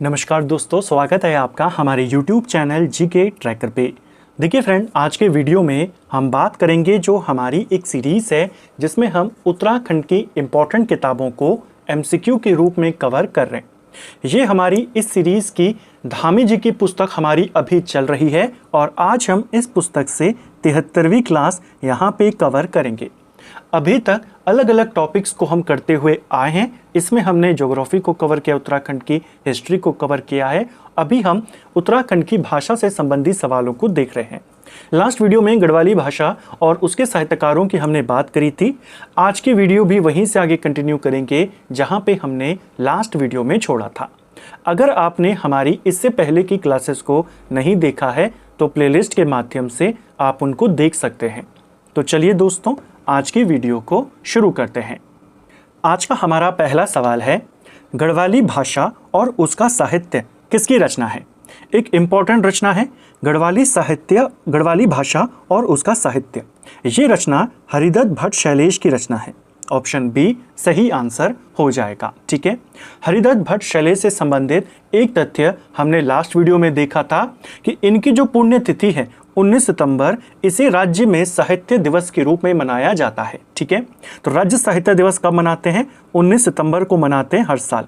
नमस्कार दोस्तों, स्वागत है आपका हमारे YouTube चैनल जीके ट्रैकर पे। देखिए फ्रेंड, आज के वीडियो में हम बात करेंगे जो हमारी एक सीरीज़ है जिसमें हम उत्तराखंड की इम्पोर्टेंट किताबों को MCQ के रूप में कवर कर रहे हैं। ये हमारी इस सीरीज़ की धामी जी की पुस्तक हमारी अभी चल रही है और आज हम इस पुस्तक से 73वीं क्लास यहाँ पे कवर करेंगे। अभी तक अलग अलग टॉपिक्स को हम करते हुए आए हैं। इसमें हमने ज्योग्राफी को कवर किया, उत्तराखंड की हिस्ट्री को कवर किया है। अभी हम उत्तराखंड की भाषा से संबंधित सवालों को देख रहे हैं। लास्ट वीडियो में गढ़वाली भाषा और उसके साहित्यकारों की हमने बात करी थी। आज की वीडियो भी वहीं से आगे कंटिन्यू करेंगे जहां पे हमने लास्ट वीडियो में छोड़ा था। अगर आपने हमारी इससे पहले की क्लासेस को नहीं देखा है तो प्लेलिस्ट के माध्यम से आप उनको देख सकते हैं। तो चलिए दोस्तों, आज की वीडियो को शुरू करते हैं। आज का हमारा पहला सवाल है, गढ़वाली भाषा और उसका साहित्य किसकी रचना है? एक इम्पॉर्टेंट रचना है गढ़वाली भाषा और उसका साहित्य। ये रचना हरिदत्त भट्ट शैलेश की रचना है। ऑप्शन बी सही आंसर हो जाएगा। ठीक है, हरिदत्त भट्ट शैलेश से संबंधित एक तथ्य हमने लास्ट वीडियो में देखा था कि इनकी जो पुण्यतिथि है 19 सितंबर, इसे राज्य में साहित्य दिवस के रूप में मनाया जाता है। ठीक है, तो राज्य साहित्य दिवस कब मनाते हैं? 19 सितंबर को मनाते हैं हर साल।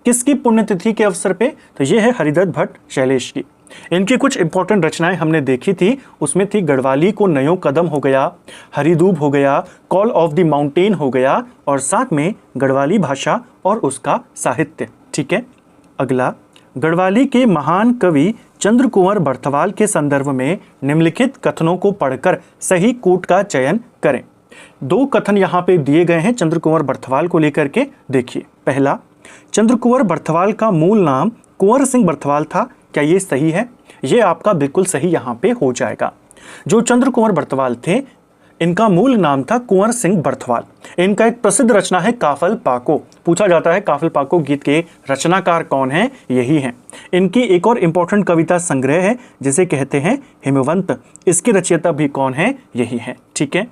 किसकी पुण्यतिथि के अवसर पे? तो ये है हरिदत्त भट्ट शैलेश की। इनकी कुछ इंपॉर्टेंट रचनाएं हमने देखी थी। उसमें थी गढ़वाली को नयो कदम हो गया, हरिदूब हो गया, कॉल ऑफ द माउंटेन हो गया और साथ में गढ़वाली भाषा और उसका साहित्य। ठीक है, अगला, गढ़वाली के महान कवि चंद्र कुंवर बर्थवाल के संदर्भ में निम्नलिखित कथनों को पढ़कर सही कूट का चयन करें। दो कथन यहाँ पे दिए गए हैं चंद्र कुंवर बर्थवाल को लेकर के। देखिए, पहला, चंद्र कुंवर बर्थवाल का मूल नाम कुंवर सिंह बर्थवाल था। क्या ये सही है? ये आपका बिल्कुल सही यहाँ पे हो जाएगा। जो चंद्र कुंवर बर्थवाल थे, इनका मूल नाम था कुंवर सिंह बर्थवाल। इनका एक प्रसिद्ध रचना है काफल पाको। पूछा जाता है काफल पाको गीत के रचनाकार कौन है? यही हैं। इनकी एक और इम्पोर्टेंट कविता संग्रह है जिसे कहते हैं हिमवंत। इसके रचयिता भी कौन है? यही है। ठीक है,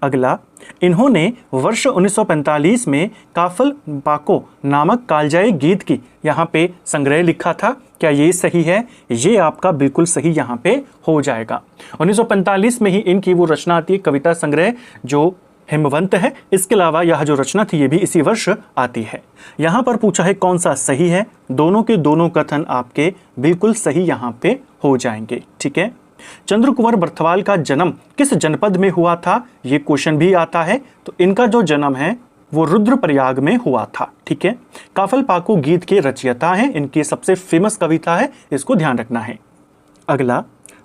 अगला, इन्होंने वर्ष 1945 में काफल पाको नामक कालजाई गीत की यहाँ पे संग्रह लिखा था। क्या ये सही है? ये आपका बिल्कुल सही यहाँ पे हो जाएगा। 1945 में ही इनकी वो रचना आती है, कविता संग्रह जो हिमवंत है। इसके अलावा यह जो रचना थी ये भी इसी वर्ष आती है। यहाँ पर पूछा है कौन सा सही है? दोनों के दोनों कथन आपके बिल्कुल सही यहाँ पे हो जाएंगे। ठीक है, चंद्र कुंवर बर्थवाल का जन्म किस जनपद में हुआ था? ये क्वेश्चन भी आता है। तो इनका जो जन्म है वो रुद्रप्रयाग में हुआ था। ठीक है, काफल पाको गीत के रचयिता हैं। इनकी सबसे फेमस कविता है, इसको ध्यान रखना है। अगला,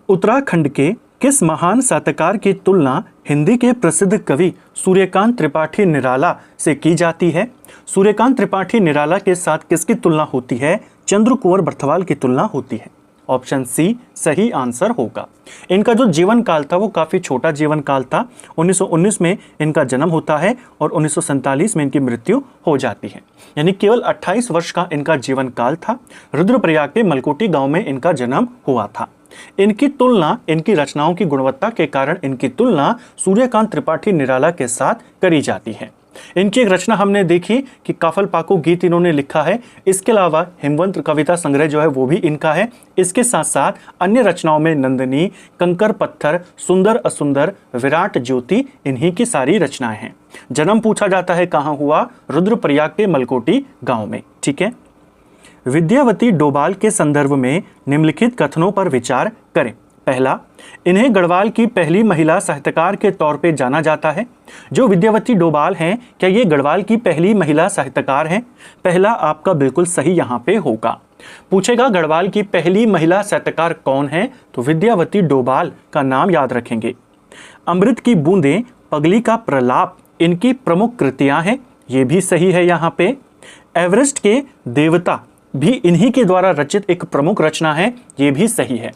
उत्तराखंड के किस महान साहित्यकार की तुलना हिंदी के प्रसिद्ध कवि सूर्यकांत त्रिपाठी निराला से की जाती है? सूर्यकांत त्रिपाठी निराला के साथ किसकी तुलना होती है? चंद्र कुंवर बर्थवाल की तुलना होती है। ऑप्शन सी सही आंसर होगा। इनका जो जीवन काल था वो काफ़ी छोटा जीवन काल था। 1919 में इनका जन्म होता है और 1947 में इनकी मृत्यु हो जाती है। यानी केवल 28 वर्ष का इनका जीवन काल था। रुद्रप्रयाग के मलकोटी गांव में इनका जन्म हुआ था। इनकी तुलना, इनकी रचनाओं की गुणवत्ता के कारण इनकी तुलना सूर्यकांत त्रिपाठी निराला के साथ करी जाती है। इनकी एक रचना हमने देखी कि काफल पाको गीत इन्होंने लिखा है। इसके अलावा हिमवंत कविता संग्रह जो है वो भी इनका है। इसके साथ साथ अन्य रचनाओं में नंदिनी, कंकर पत्थर, सुंदर असुंदर, विराट ज्योति, इन्हीं की सारी रचनाएं हैं। जन्म पूछा जाता है कहाँ हुआ? रुद्रप्रयाग के मलकोटी गांव में। ठीक है, विद्यावती डोभाल के संदर्भ में निम्नलिखित कथनों पर विचार करें। पहला, इन्हें गढ़वाल की पहली महिला साहित्यकार के तौर पे जाना जाता है। जो विद्यावती डोभाल हैं, क्या ये गढ़वाल की पहली महिला साहित्यकार हैं? पहला आपका बिल्कुल सही यहाँ पे होगा। पूछेगा गढ़वाल की पहली महिला साहित्यकार कौन है? तो विद्यावती डोभाल का नाम याद रखेंगे। अमृत की बूंदें, पगली का प्रलाप इनकी प्रमुख कृतियां हैं। ये भी सही है यहाँ पे। एवरेस्ट के देवता भी इन्हीं के द्वारा रचित एक प्रमुख रचना है। ये भी सही है।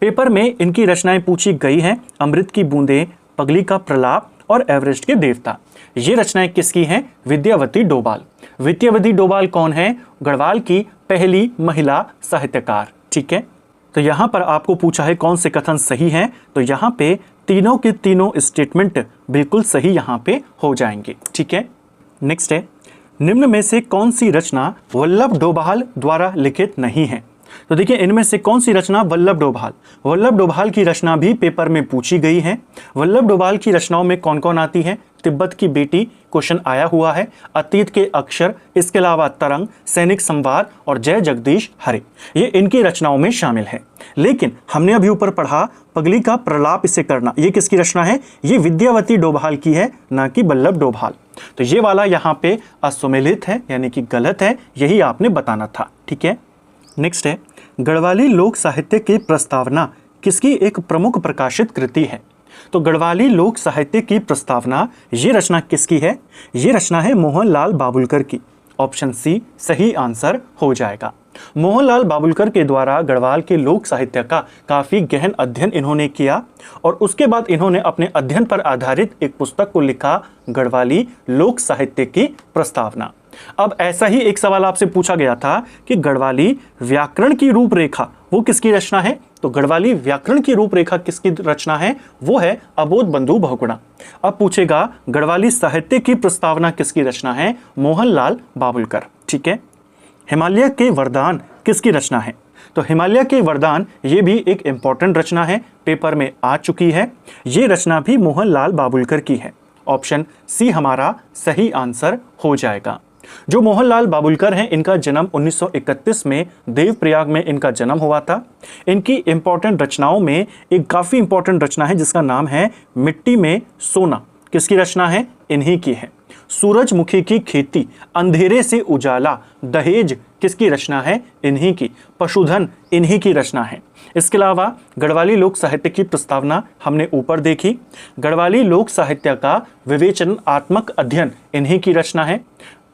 पेपर में इनकी रचनाएं पूछी गई हैं, अमृत की बूंदें, पगली का प्रलाप और एवरेस्ट के देवता। ये रचनाएं किसकी हैं? विद्यावती डोभाल। विद्यावती डोभाल कौन है? गढ़वाल की पहली महिला साहित्यकार। ठीक है, तो यहाँ पर आपको पूछा है कौन से कथन सही हैं। तो यहाँ पे तीनों के तीनों स्टेटमेंट बिल्कुल सही यहाँ पे हो जाएंगे। ठीक है, नेक्स्ट है, निम्न में से कौन सी रचना वल्लभ डोभाल द्वारा लिखित नहीं है? तो देखिए, इनमें से कौन सी रचना वल्लभ डोभाल की रचना भी पेपर में पूछी गई है। वल्लभ डोभाल की रचनाओं में कौन कौन आती है? तिब्बत की बेटी क्वेश्चन आया हुआ है, अतीत के अक्षर, इसके अलावा तरंग, सैनिक संवाद और जय जगदीश हरे, ये इनकी रचनाओं में शामिल है। लेकिन हमने अभी ऊपर पढ़ा पगली का प्रलाप इसे करना, ये किसकी रचना है? ये विद्यावती डोभाल की है, ना कि वल्लभ डोभाल। तो ये वाला यहाँ पे असुमेलित है, यानी कि गलत है, यही आपने बताना था। ठीक है, नेक्स्ट है, गढ़वाली लोक साहित्य की प्रस्तावना किसकी एक प्रमुख प्रकाशित कृति है? तो गढ़वाली लोक साहित्य की प्रस्तावना, ये रचना किसकी है? ये रचना है मोहनलाल बाबुलकर की। ऑप्शन सी सही आंसर हो जाएगा। मोहनलाल बाबुलकर के द्वारा गढ़वाल के लोक साहित्य का काफ़ी गहन अध्ययन इन्होंने किया और उसके बाद इन्होंने अपने अध्ययन पर आधारित एक पुस्तक को लिखा, गढ़वाली लोक साहित्य की प्रस्तावना। अब ऐसा ही एक सवाल आपसे पूछा गया था कि गढ़वाली व्याकरण की रूपरेखा वो किसकी रचना है? तो गढ़वाली व्याकरण की रूपरेखा किसकी रचना है? वो है अबोध बंधु बहुगुणा। अब पूछेगा गढ़वाली साहित्य की प्रस्तावना किसकी रचना है? मोहनलाल बाबुलकर। ठीक है, हिमालय के वरदान किसकी रचना है? तो हिमालय के वरदान ये भी एक इंपॉर्टेंट रचना है, पेपर में आ चुकी है। ये रचना भी मोहनलाल बाबुलकर की है। ऑप्शन सी हमारा सही आंसर हो जाएगा। जो मोहनलाल बाबुलकर हैं, इनका जन्म 1931 में देवप्रयाग में इनका जन्म हुआ था। इनकी इंपॉर्टेंट रचनाओं में एक काफ़ी इंपॉर्टेंट रचना है जिसका नाम है मिट्टी में सोना। किसकी रचना है? इन्हीं की है। सूरजमुखी की खेती, अंधेरे से उजाला, दहेज किसकी रचना है? इन्हीं की। पशुधन इन्हीं की रचना है। इसके अलावा गढ़वाली लोक साहित्य की प्रस्तावना हमने ऊपर देखी। गढ़वाली लोक साहित्य का विवेचनात्मक अध्ययन इन्हीं की रचना है।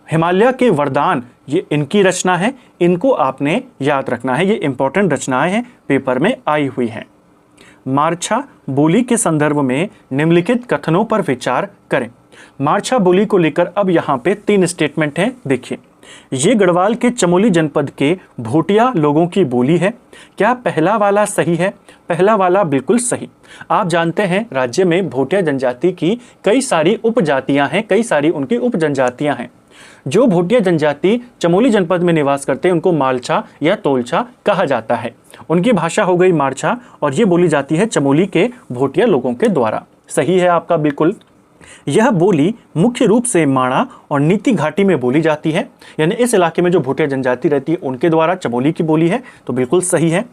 हिमालय के वरदान ये इनकी रचना है, इनको आपने याद रखना है, ये इंपॉर्टेंट रचनाएं हैं, पेपर में आई हुई हैं। मारछा बोली के संदर्भ में निम्नलिखित कथनों पर विचार करें। मारछा बोली को लेकर अब यहाँ पे 3 स्टेटमेंट हैं, देखिए। ये गढ़वाल के चमोली जनपद के भोटिया लोगों की बोली है। क्या पहला वाला सही है? पहला वाला बिल्कुल सही। आप जानते हैं राज्य में भोटिया जनजाति की कई सारी उपजातियां हैं, कई सारी उनकी उप जनजातियां हैं। जो भोटिया जनजाति चमोली जनपद में निवास करते हैं उनको मालछा या तोलछा कहा जाता है। उनकी भाषा हो गई मारछा और ये बोली जाती है चमोली के भोटिया लोगों के द्वारा। सही है आपका बिल्कुल। यह बोली मुख्य रूप से माणा और नीति घाटी में बोली जाती है, यानी इस इलाके में जो भोटिया जनजाति रहती है उनके द्वारा चमोली की बोली है, तो बिल्कुल सही है।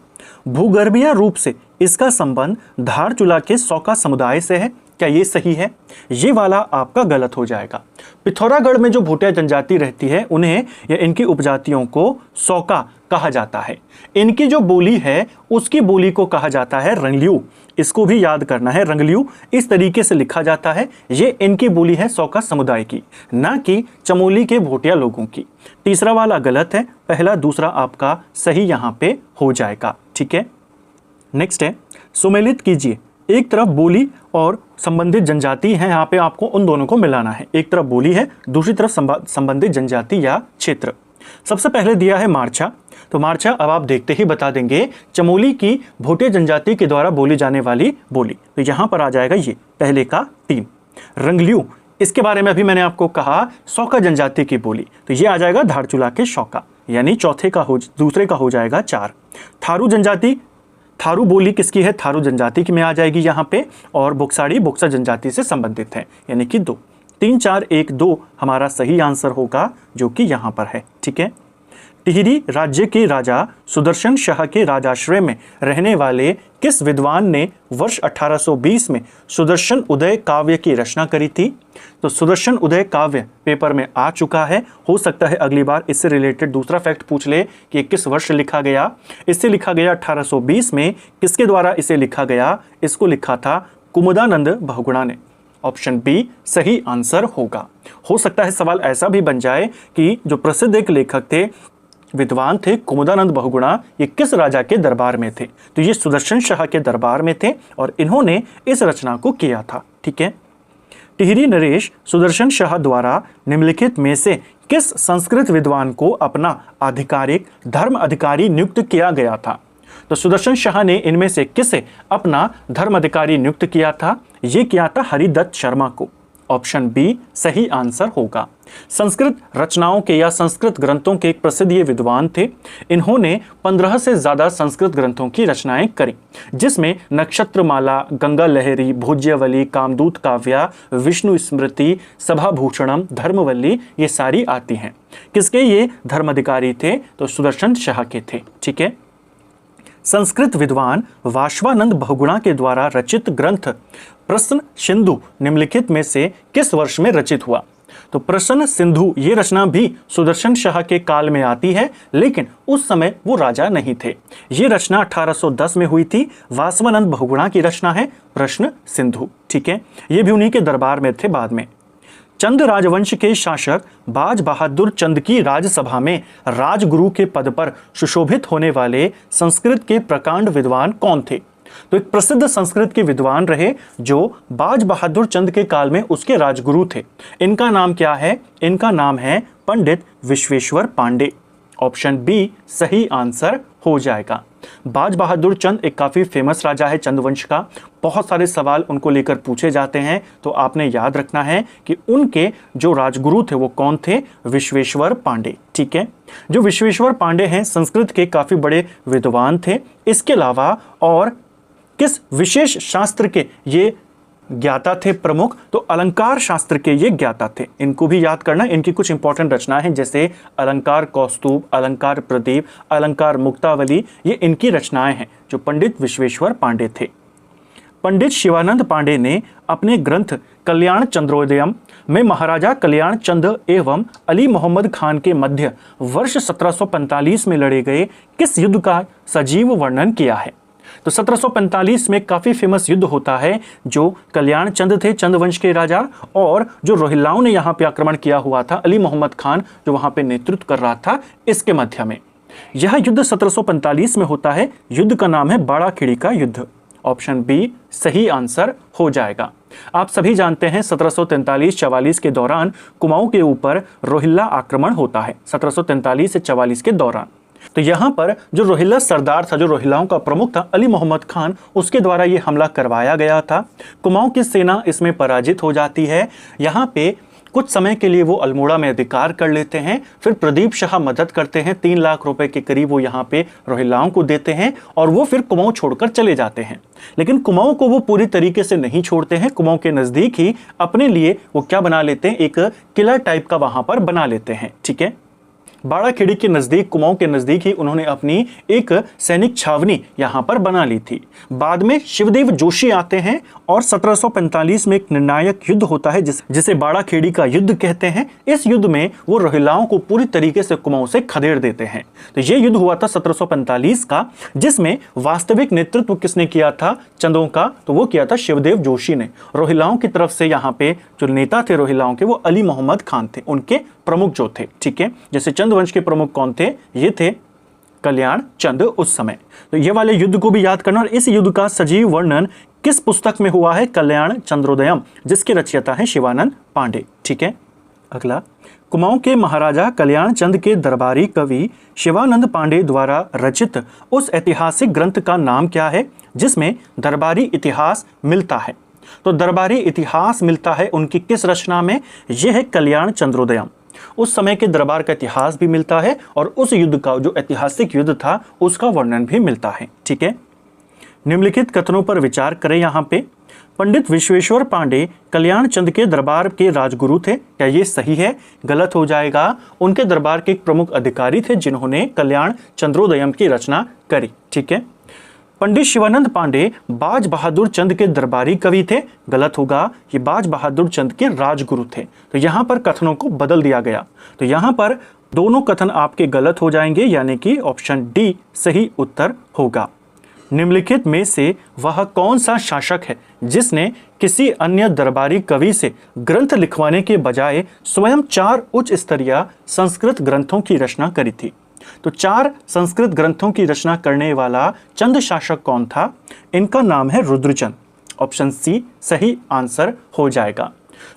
भूगर्भीय रूप से इसका संबंध धारचूला के सौका समुदाय से है। क्या ये सही है? ये वाला आपका गलत हो जाएगा। पिथौरागढ़ में जो भोटिया जनजाति रहती है उन्हें या इनकी उपजातियों को सौका कहा जाता है। इनकी जो बोली है उसकी बोली को कहा जाता है रंगलियू। इसको भी याद करना है, रंगलियू इस तरीके से लिखा जाता है। ये इनकी बोली है सौका समुदाय की, ना कि चमोली के भोटिया लोगों की। तीसरा वाला गलत है, पहला दूसरा आपका सही यहाँ पे हो जाएगा। ठीक है, नेक्स्ट है, सुमेलित कीजिए। एक तरफ बोली और संबंधित जनजाति है, यहाँ पे आपको उन दोनों को मिलाना है। एक तरफ बोली है, दूसरी तरफ संबंधित जनजाति या क्षेत्र। सबसे पहले दिया है मारछा, तो मारछा अब आप देखते ही बता देंगे चमोली की भोटिया जनजाति के द्वारा बोली जाने वाली बोली। तो यहाँ पर आ जाएगा ये पहले का 3। रंगलियू, इसके बारे में अभी मैंने आपको कहा सौका जनजाति की बोली, तो ये आ जाएगा धारचूला के सौका, यानी दूसरे का हो जाएगा 4। थारू जनजाति, थारू बोली किसकी है? थारू जनजाति की में आ जाएगी यहाँ पे, और बुक्साड़ी बुक्सा जनजाति से संबंधित है, यानी कि 2। 3 4 1 2 हमारा सही आंसर होगा, जो कि यहाँ पर है। ठीक है, टिहरी राज्य के राजा सुदर्शन शाह के राजाश्रय में रहने वाले किस विद्वान ने वर्ष 1820 में सुदर्शन उदय काव्य की रचना करी थी? तो सुदर्शन उदय काव्य पेपर में आ चुका है। हो सकता है अगली बार इससे रिलेटेड दूसरा फैक्ट पूछ ले कि किस वर्ष लिखा गया। इससे लिखा गया 1820 में। किसके द्वारा इसे लिखा गया? इसको लिखा था कुमुदानंद बहुगुणा ने। ऑप्शन बी सही आंसर होगा। हो सकता है सवाल ऐसा भी बन जाए कि जो प्रसिद्ध एक लेखक थे, विद्वान थे कुमुदानंद बहुगुणा, ये किस राजा के दरबार में थे? तो ये सुदर्शन शाह के दरबार में थे और इन्होंने इस रचना को किया था। ठीक है, टिहरी नरेश सुदर्शन शाह द्वारा निम्नलिखित में से किस संस्कृत विद्वान को अपना आधिकारिक धर्म अधिकारी नियुक्त किया गया था? तो सुदर्शन शाह ने इनमें से किसे अपना धर्म अधिकारी नियुक्त किया था? ये किया था हरिदत्त शर्मा को। ऑप्शन बी सही आंसर होगा। संस्कृत रचनाओं के या संस्कृत ग्रंथों के एक प्रसिद्ध ये विद्वान थे। इन्होंने 15 से ज़्यादा संस्कृत ग्रंथों की रचनाएं करी, जिसमें नक्षत्रमाला, गंगा लहरी, भोज्यवली, कामदूत काव्या, विष्णु स्मृति, सभाभूषणम, धर्मवल्ली ये सारी आती हैं। किसके ये धर्माधिकारी थे? तो सुदर्शन शाह के थे। ठीक है। संस्कृत विद्वान वाशवानंद बहुगुणा के द्वारा रचित ग्रंथ प्रश्न सिंधु निम्नलिखित में से किस वर्ष में रचित हुआ? तो प्रश्न सिंधु ये रचना भी सुदर्शन शाह के काल में आती है, लेकिन उस समय वो राजा नहीं थे। ये रचना 1810 में हुई थी। वासवानंद बहुगुणा की रचना है प्रश्न सिंधु। ठीक है। ये भी उन्हीं के दरबार में थे बाद में। चंद राजवंश के शासक बाज बहादुर चंद की राजसभा में राजगुरु के पद पर सुशोभित होने वाले संस्कृत के प्रकांड विद्वान कौन थे? तो एक प्रसिद्ध संस्कृत के विद्वान रहे जो बाज बहादुर चंद के काल में उसके राजगुरु थे। इनका नाम क्या है? इनका नाम है पंडित विश्वेश्वर पांडे। ऑप्शन बी सही आंसर हो जाएगा। बाज बहादुर चंद एक काफ़ी फेमस राजा है चंद का। बहुत सारे सवाल उनको लेकर पूछे जाते हैं, तो आपने याद रखना है कि उनके जो राजगुरु थे वो कौन थे? विश्वेश्वर पांडे। ठीक है। जो विश्वेश्वर पांडे हैं संस्कृत के काफ़ी बड़े विद्वान थे। इसके अलावा और किस विशेष शास्त्र के ये ज्ञाता थे प्रमुख? तो अलंकार शास्त्र के ये ज्ञाता थे। इनको भी याद करना। इनकी कुछ इंपॉर्टेंट रचनाएं हैं, जैसे अलंकार कौस्तुभ, अलंकार प्रदीप, अलंकार मुक्तावली। ये इनकी रचनाएं हैं जो पंडित विश्वेश्वर पांडे थे। पंडित शिवानंद पांडे ने अपने ग्रंथ कल्याण चंद्रोदयम में महाराजा कल्याण चंद एवं अली मोहम्मद खान के मध्य वर्ष 1745 में लड़े गए किस युद्ध का सजीव वर्णन किया है? तो 1745 में काफ़ी फेमस युद्ध होता है जो कल्याण चंद थे, चंद वंश के राजा, और जो रोहिल्लाओं ने यहाँ पे आक्रमण किया हुआ था, अली मोहम्मद खान जो वहाँ पे नेतृत्व कर रहा था, इसके मध्य में यह युद्ध 1745 में होता है। युद्ध का नाम है बाड़ा खिड़ी का युद्ध। ऑप्शन बी सही आंसर हो जाएगा। आप सभी जानते हैं 1743-44 के दौरान कुमाऊं के ऊपर रोहिल्ला आक्रमण होता है। 1743 से 44 के दौरान तो यहाँ पर जो रोहिल्ला सरदार था, जो रोहिल्लाओं का प्रमुख था, अली मोहम्मद खान, उसके द्वारा ये हमला करवाया गया था। कुमाऊं की सेना इसमें पराजित हो जाती है। यहाँ पे कुछ समय के लिए वो अल्मोड़ा में अधिकार कर लेते हैं। फिर प्रदीप शाह मदद करते हैं, 3 लाख रुपए के करीब वो यहाँ पे रोहिल्लाओं को देते हैं और वो फिर कुमाऊं छोड़कर चले जाते हैं। लेकिन कुमाऊं को वो पूरी तरीके से नहीं छोड़ते हैं। कुमाऊं के नज़दीक ही अपने लिए वो क्या बना लेते हैं? एक किला टाइप का वहाँ पर बना लेते हैं। ठीक है। बाड़ा खिड़ी के नज़दीक, कुमाऊं के नज़दीक ही उन्होंने अपनी एक सैनिक छावनी यहाँ पर बना ली थी। बाद में शिवदेव जोशी आते हैं और 1745 में एक निर्णायक युद्ध होता है जिसे बाड़ा खिड़ी का युद्ध कहते हैं। इस युद्ध में वो रोहिल्लाओं को पूरी तरीके से कुमाऊं से खदेड़ देते हैं। तो ये युद्ध हुआ था 1745 का, जिसमें वास्तविक नेतृत्व किसने किया था चंदों का? तो वो किया था शिवदेव जोशी ने। रोहिल्लाओं की तरफ से यहाँ पे जो नेता थे रोहिल्लाओं के, वो अली मोहम्मद खान थे, उनके प्रमुख जो थे। ठीक है। जैसे चंद वंश के प्रमुख कौन थे? ये थे कल्याण चंद उस समय। तो ये वाले युद्ध को भी याद करना। और इस युद्ध का सजीव वर्णन किस पुस्तक में हुआ है? कल्याण चंद्रोदयम, जिसके रचयिता है शिवानंद पांडे। ठीक है। अगला, कुमाऊं के महाराजा कल्याण चंद के दरबारी कवि शिवानंद पांडे द्वारा रचित उस ऐतिहासिक ग्रंथ का नाम क्या है जिसमें दरबारी इतिहास मिलता है? तो दरबारी इतिहास मिलता है उनकी किस रचना में? यह है कल्याण चंद्रोदयम। उस समय के दरबार का इतिहास भी मिलता है और उस युद्ध का, जो ऐतिहासिक युद्ध था, उसका वर्णन भी मिलता है। ठीक है। निम्नलिखित कथनों पर विचार करें। यहाँ पे पंडित विश्वेश्वर पांडे कल्याण चंद के दरबार के राजगुरु थे। क्या ये सही है? गलत हो जाएगा। उनके दरबार के एक प्रमुख अधिकारी थे जिन्होंने कल्याण चंद्रोदयम की रचना करी। ठीक है। पंडित शिवानंद पांडे बाज बहादुर चंद के दरबारी कवि थे। गलत होगा। ये बाज बहादुर चंद के राजगुरु थे। तो यहाँ पर कथनों को बदल दिया गया। तो यहाँ पर दोनों कथन आपके गलत हो जाएंगे, यानी कि ऑप्शन डी सही उत्तर होगा। निम्नलिखित में से वह कौन सा शासक है जिसने किसी अन्य दरबारी कवि से ग्रंथ लिखवाने के बजाय स्वयं 4 उच्च स्तरीय संस्कृत ग्रंथों की रचना करी थी? तो 4 संस्कृत ग्रंथों की रचना करने वाला चंद शासक कौन था? इनका नाम है रुद्रचंद। ऑप्शन सी सही आंसर हो जाएगा।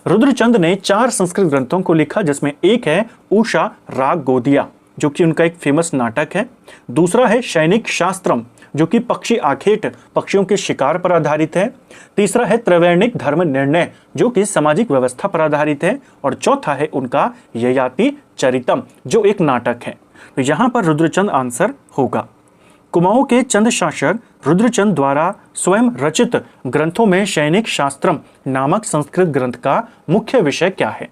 रुद्रचंद ने 4 संस्कृत ग्रंथों को लिखा, जिसमें एक है उषा राग गोदिया, जो कि उनका एक फेमस नाटक है। दूसरा है सैनिक शास्त्रम, जो कि पक्षी आखेट पक्षियों के शिकार पर आधारित है। तीसरा है त्रैवर्णिक धर्म निर्णय जो कि सामाजिक व्यवस्था पर आधारित है। और चौथा है उनका ययाति चरितम जो एक नाटक है। तो यहाँ पर रुद्रचंद आंसर होगा। कुमाऊं के चंद शासक रुद्रचंद द्वारा स्वयं रचित ग्रंथों में सैनिक शास्त्रम नामक संस्कृत ग्रंथ का मुख्य विषय क्या है?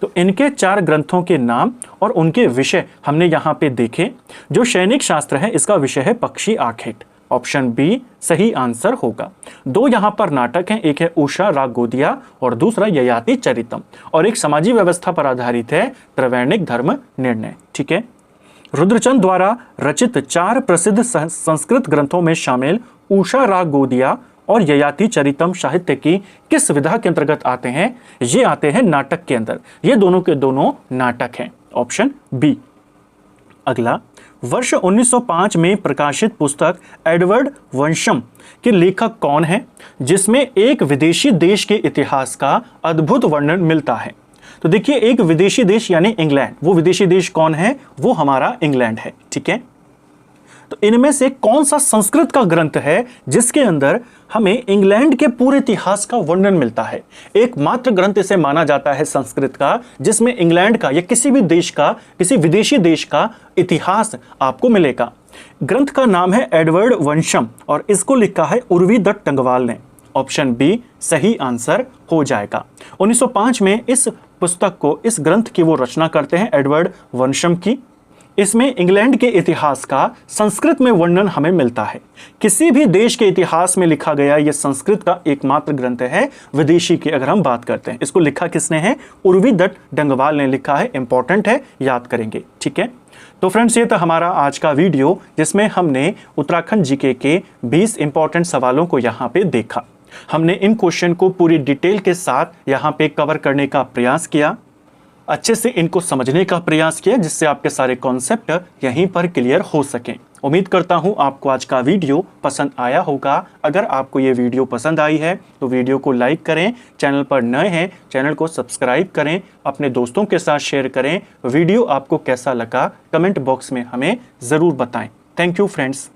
तो इनके 4 ग्रंथों के नाम और उनके विषय हमने यहाँ पे देखे। जो सैनिक शास्त्र है इसका विषय है पक्षी आखेट, ऑप्शन बी सही आंसर होगा। 2 यहाँ पर नाटक हैं, एक है उषा राग गोदिया और दूसरा ययाति चरितम, और एक सामाजिक व्यवस्था पर आधारित है त्रैवर्णिक धर्म निर्णय। ठीक है। रुद्रचंद द्वारा रचित 4 प्रसिद्ध संस्कृत ग्रंथों में शामिल उषा राग गोदिया और ययाति चरितम साहित्य की किस विधा के अंतर्गत आते हैं? ये आते हैं नाटक के अंदर। ये दोनों के दोनों नाटक हैं, ऑप्शन बी। अगला, वर्ष 1905 में प्रकाशित पुस्तक एडवर्ड वंशम के लेखक कौन है जिसमें एक विदेशी देश के इतिहास का अद्भुत वर्णन मिलता है? तो देखिए, एक विदेशी देश यानी इंग्लैंड, वो विदेशी देश कौन है? वो हमारा इंग्लैंड है। ठीक है। तो इनमें से कौन सा संस्कृत का ग्रंथ है जिसके अंदर हमें इंग्लैंड के पूरे इतिहास का वर्णन मिलता है? एकमात्र ग्रंथ इसे माना जाता है संस्कृत का जिसमें इंग्लैंड का या किसी भी देश का, किसी विदेशी देश का इतिहास आपको मिलेगा। ग्रंथ का नाम है एडवर्ड वंशम और इसको लिखा है उर्वी दत्त टंगवाल ने, ऑप्शन बी सही आंसर हो जाएगा। 1905 में इस पुस्तक को, इस ग्रंथ की वो रचना करते हैं एडवर्ड वंशम की। इसमें इंग्लैंड के इतिहास का संस्कृत में वर्णन हमें मिलता है। किसी भी देश के इतिहास में लिखा गया यह संस्कृत का एकमात्र ग्रंथ है विदेशी की अगर हम बात करते हैं। इसको लिखा किसने है? उर्वी दत्त डंगवाल ने लिखा है। इंपॉर्टेंट है, याद करेंगे। ठीक है। तो फ्रेंड्स, ये था हमारा आज का वीडियो जिसमें हमने उत्तराखंड जीके के 20 इंपॉर्टेंट सवालों को यहाँ पे देखा। हमने इन क्वेश्चन को पूरी डिटेल के साथ यहाँ पे कवर करने का प्रयास किया, अच्छे से इनको समझने का प्रयास किया जिससे आपके सारे कॉन्सेप्ट यहीं पर क्लियर हो सकें। उम्मीद करता हूं आपको आज का वीडियो पसंद आया होगा। अगर आपको ये वीडियो पसंद आई है तो वीडियो को लाइक करें, चैनल पर नए हैं चैनल को सब्सक्राइब करें, अपने दोस्तों के साथ शेयर करें। वीडियो आपको कैसा लगा कमेंट बॉक्स में हमें ज़रूर बताएं। Thank you friends.